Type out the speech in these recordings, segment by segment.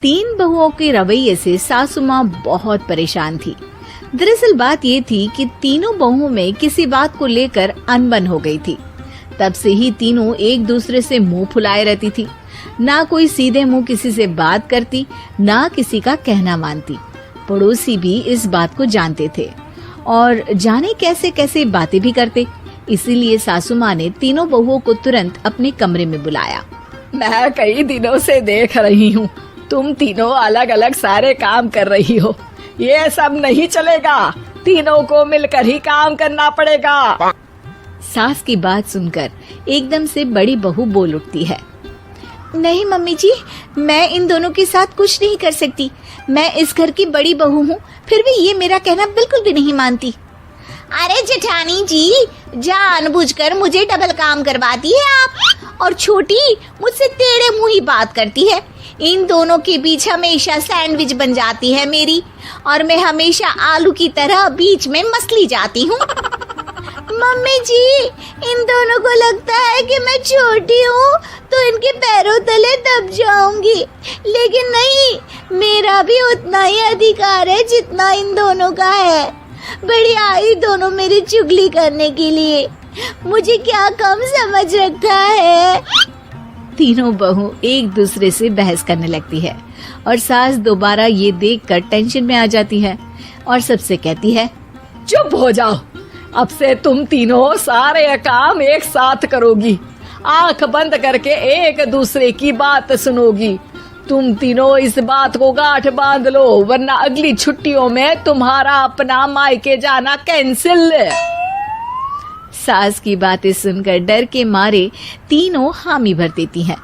तीन बहुओं के रवैये से सासू माँ बहुत परेशान थी। दरअसल बात ये थी कि तीनों बहुओं में किसी बात को लेकर अनबन हो गई थी। तब से ही तीनों एक दूसरे से मुंह फुलाए रहती थी। ना कोई सीधे मुंह किसी से बात करती, ना किसी का कहना मानती। पड़ोसी भी इस बात को जानते थे और जाने कैसे कैसे बातें भी करते। इसीलिए सासू माँ ने तीनों बहुओं को तुरंत अपने कमरे में बुलाया। मैं कई दिनों से देख रही हूँ, तुम तीनों अलग अलग सारे काम कर रही हो। ये सब नहीं चलेगा, तीनों को मिलकर ही काम करना पड़ेगा। सास की बात सुनकर एकदम से बड़ी बहू बोल उठती है। नहीं मम्मी जी, मैं इन दोनों के साथ कुछ नहीं कर सकती। मैं इस घर की बड़ी बहू हूँ, फिर भी ये मेरा कहना बिल्कुल भी नहीं मानती। अरे जेठानी जी, जानबूझकर मुझे डबल काम करवाती है आप, और छोटी मुझसे टेढ़े मुंह ही बात करती है। इन दोनों के बीच हमेशा सैंडविच बन जाती है मेरी, और मैं हमेशा आलू की तरह बीच में मसली जाती हूँ। मम्मी जी, इन दोनों को लगता है कि मैं छोटी हूँ तो इनके पैरों तले दब जाऊंगी, लेकिन नहीं, मेरा भी उतना ही अधिकार है जितना इन दोनों का है। बड़ी आई दोनों मेरी चुगली करने के लिए, मुझे क्या कम समझ रखा है। तीनों बहू एक दूसरे से बहस करने लगती है और सास दोबारा ये देखकर टेंशन में आ जाती है और सबसे कहती है, चुप हो जाओ, अब से तुम तीनों सारे काम एक साथ करोगी, आंख बंद करके एक दूसरे की बात सुनोगी। तुम तीनों इस बात को गांठ बांध लो, वरना अगली छुट्टियों में तुम्हारा अपना मायके जाना कैंसिल। सास की बातें सुनकर डर के मारे तीनों हामी भर देती हैं।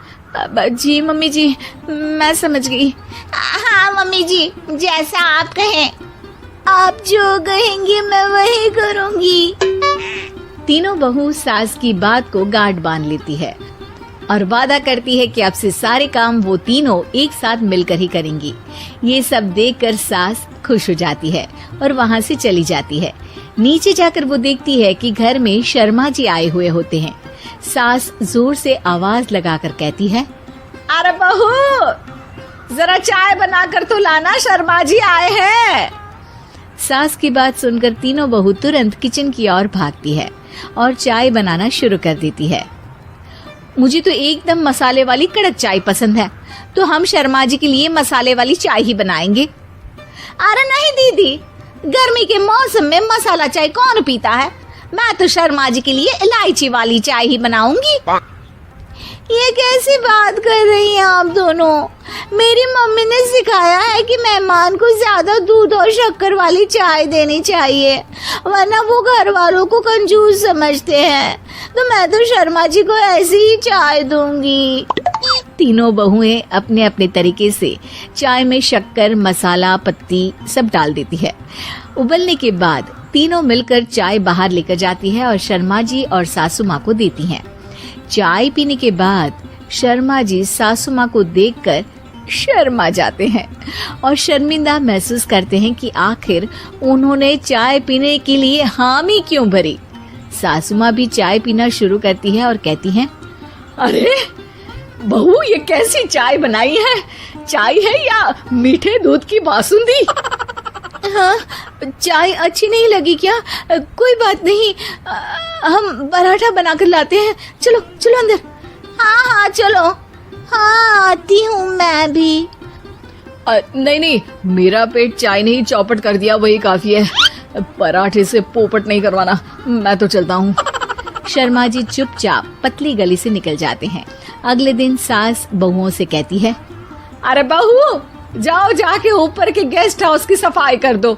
जी मम्मी जी, मैं समझ गई। हाँ मम्मी जी, जैसा आप कहें, आप जो कहेंगी मैं वही करूंगी। तीनों बहू सास की बात को गांठ बांध लेती है और वादा करती है कि अब से सारे काम वो तीनों एक साथ मिलकर ही करेंगी। ये सब देखकर सास खुश हो जाती है और वहाँ से चली जाती है। नीचे जाकर वो देखती है कि घर में शर्मा जी आए हुए होते हैं। सास जोर से आवाज लगाकर कहती है, अरे बहू, जरा चाय बनाकर तो लाना, शर्मा जी आए हैं। सास की बात सुनकर तीनों बहू तुरंत किचन की ओर भागती है और चाय बनाना शुरू कर देती है। मुझे तो एकदम मसाले वाली कड़क चाय पसंद है, तो हम शर्मा जी के लिए मसाले वाली चाय ही बनाएंगे। अरे नहीं दीदी, गर्मी के मौसम में मसाला चाय कौन पीता है? मैं तो शर्मा जी के लिए इलायची वाली चाय ही बनाऊंगी। ये कैसी बात कर रही हैं आप दोनों? मेरी मम्मी ने सिखाया है कि मेहमान को ज्यादा दूध और शक्कर वाली चाय देनी चाहिए, वरना वो घर वालों को कंजूस समझते हैं। तो मैं तो शर्मा जी को ऐसी ही चाय दूंगी। तीनों बहुएं अपने अपने तरीके से चाय में शक्कर, मसाला, पत्ती सब डाल देती है। उबलने के बाद तीनों मिलकर चाय बाहर लेकर जाती है और शर्मा जी और सासू माँ को देती हैं। चाय पीने के बाद शर्मा जी सासू माँ को देखकर शर्मा जाते हैं और शर्मिंदा महसूस करते हैं कि आखिर उन्होंने चाय पीने के लिए हामी क्यों भरी। सासू माँ भी चाय पीना शुरू करती है और कहती हैं, अरे बहू, ये कैसी चाय बनाई है? चाय है या मीठे दूध की बासुंदी? हाँ, चाय अच्छी नहीं लगी क्या? कोई बात नहीं, हम पराठा बनाकर लाते हैं। चलो चलो अंदर। हाँ हाँ चलो, हाँ आती हूँ मैं भी। नहीं नहीं, मेरा पेट चाय ने ही चौपट कर दिया, वही काफी है। पराठे से पोपट नहीं करवाना, मैं तो चलता हूँ। शर्मा जी चुपचाप पतली गली से निकल जाते हैं। अगले दिन सास बहुओं से कहती है, अरे बहू, जाओ जाके ऊपर के गेस्ट हाउस की सफाई कर दो।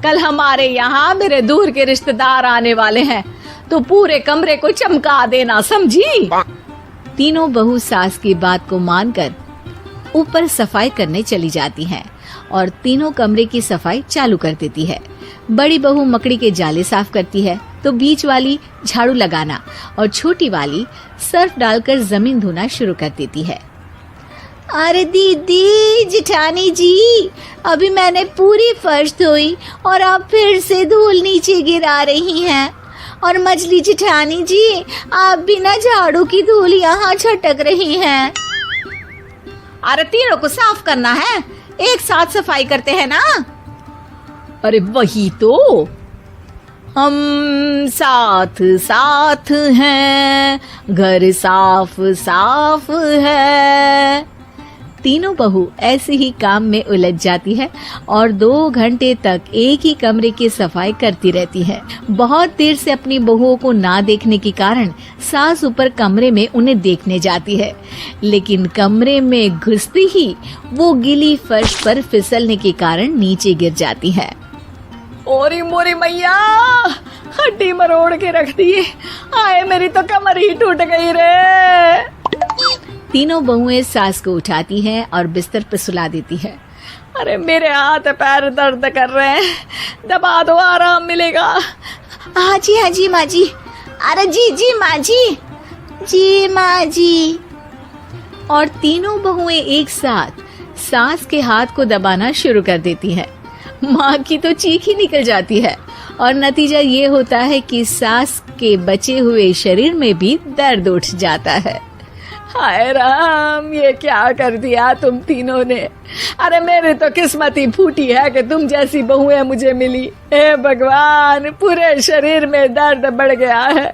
कल हमारे यहाँ मेरे दूर के रिश्तेदार आने वाले हैं, तो पूरे कमरे को चमका देना, समझी? तीनों बहू सास की बात को मानकर ऊपर सफाई करने चली जाती हैं और तीनों कमरे की सफाई चालू कर देती है। बड़ी बहू मकड़ी के जाले साफ करती है, तो बीच वाली झाड़ू लगाना और छोटी वाली सर्फ डालकर जमीन धोना शुरू कर देती है। अरे दीदी, जेठानी जी, अभी मैंने पूरी फर्श धोई और आप फिर से धूल नीचे गिरा रही हैं। और मछली जेठानी जी, आप बिना झाड़ू की धूल यहाँ छटक रही हैं। अरे तीनों को साफ करना है, एक साथ सफाई करते हैं ना। अरे वही तो, हम साथ साथ हैं, घर साफ साफ है। तीनों बहू ऐसे ही काम में उलझ जाती है और 2 घंटे तक एक ही कमरे की सफाई करती रहती है। बहुत देर से अपनी बहुओं को ना देखने के कारण सास ऊपर कमरे में उन्हें देखने जाती है, लेकिन कमरे में घुसती ही वो गीली फर्श पर फिसलने के कारण नीचे गिर जाती है। ओरी मोरी मैया, हड्डी मरोड़ के रख दी। आए मेरी तो कमर ही टूट गई रे। तीनों बहुएं सास को उठाती हैं और बिस्तर पर सुला देती है। अरे मेरे हाथ पैर दर्द कर रहे हैं, दबा दो, आराम मिलेगा। हाँ जी माँ जी। अरे जी माँ जी, जी माँ जी। और तीनों बहुएं एक साथ सास के हाथ को दबाना शुरू कर देती है। माँ की तो चीख ही निकल जाती है और नतीजा ये होता है कि सास के बचे हुए शरीर में भी दर्द उठ जाता है। हाय राम, ये क्या कर दिया तुम तीनों ने। अरे मेरी तो किस्मत ही फूटी है कि तुम जैसी बहुएं मुझे मिली। हे भगवान, पूरे शरीर में दर्द बढ़ गया है।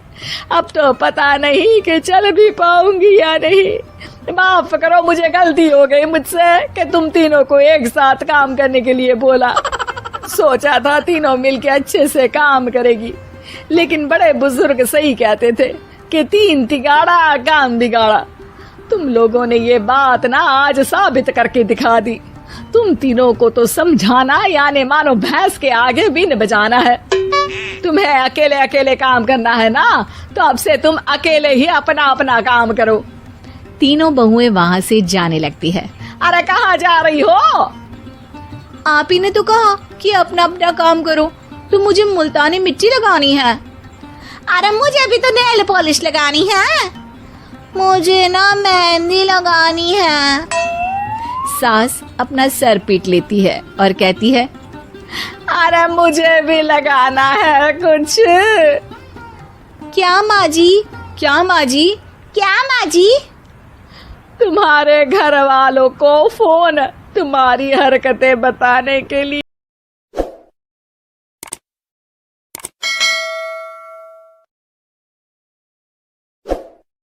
अब तो पता नहीं कि चल भी पाऊंगी या नहीं। माफ करो, मुझे गलती हो गई मुझसे कि तुम तीनों को एक साथ काम करने के लिए बोला। सोचा था तीनों मिलके अच्छे से काम करेगी, लेकिन बड़े बुजुर्ग सही कहते थे कि 3 तिगाड़ा काम बिगाड़ा। तुम लोगों ने ये बात ना आज साबित करके दिखा दी। तुम तीनों को तो समझाना यानी मानो भैंस के आगे बीन बजाना है। तुम्हें अकेले अकेले काम करना है ना, तो अब से तुम अकेले ही अपना अपना काम करो। तीनों बहुएं वहाँ से जाने लगती है। अरे कहाँ जा रही हो? आप ही ने तो कहा कि अपना अपना काम तो मुझे मुल्तानी मिट्टी लगानी है। अरे मुझे भी तो नेल पॉलिश लगानी है, मुझे ना मेहंदी लगानी है। सास अपना सर पीट लेती है और कहती है, अरे मुझे भी लगाना है कुछ। क्या माँ जी? क्या माँ जी? क्या माँ जी? तुम्हारे घर वालों को फोन तुम्हारी हरकतें बताने के लिए।